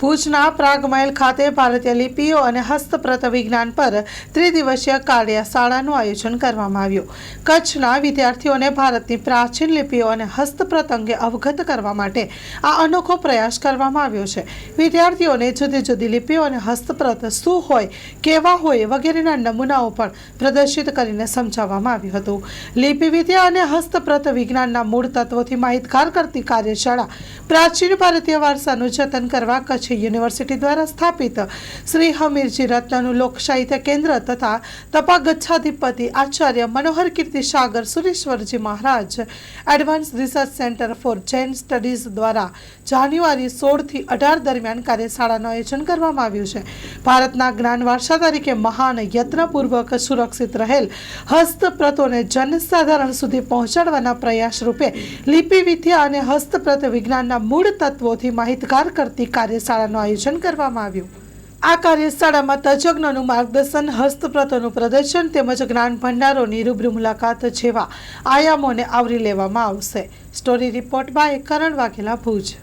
ભુજના પ્રાગમહેલ ખાતે ભારતીય લિપિઓ અને હસ્તપ્રત વિજ્ઞાન પર ત્રિદિવસીય કાર્યશાળાનું આયોજન કરવામાં આવ્યું। કચ્છના વિદ્યાર્થીઓને ભારતની પ્રાચીન લિપિઓ અને હસ્તપ્રત અંગે અવગત કરવા માટે આ અનોખો પ્રયાસ કરવામાં આવ્યો છે। વિદ્યાર્થીઓને જુદી જુદી લિપિઓ અને હસ્તપ્રત શું હોય, કેવા હોય વગેરેના નમૂનાઓ પણ પ્રદર્શિત કરીને સમજાવવામાં આવ્યું હતું। લિપિ વિદ્યા અને હસ્તપ્રત વિજ્ઞાનના મૂળ તત્વોથી માહિતગાર કરતી કાર્યશાળા પ્રાચીન ભારતીય વારસાનું જતન કરવા કચ્છ યુનિવર્સિટી દ્વારા સ્થાપિત શ્રી હમીરજી રત્નનું લોક સાહિત્ય કેન્દ્ર તથા તપાગચ્છાધિપતિ Acharya Manohar Kirti Sagar Sureshwarji Maharaj advance research centre for Jain studies દ્વારા જાન્યુઆરી 16 થી 18 દરમિયાન કાર્યશાળાનું આયોજન કરવામાં આવ્યું છે। ભારતના જ્ઞાન વારસા તરીકે મહાન યત્નપૂર્વક સુરક્ષિત રહેલ હસ્તપ્રતોને જનસાધારણ સુધી પહોંચાડવાના પ્રયાસ રૂપે લિપિ વિદ્યા અને હસ્તપ્રત વિજ્ઞાનના મૂળ તત્વોથી માહિતગાર કરતી કાર્યશાળાનું આયોજન કરવામાં આવ્યું। આ કાર્યશાળામાં તજજ્ઞોનું માર્ગદર્શન, હસ્તપ્રતોનું પ્રદર્શન તેમજ જ્ઞાન ભંડારોની રૂબરૂ મુલાકાત જેવા આયામોને આવરી લેવામાં આવશે। Story report by Karan Vaghela, Bhuj.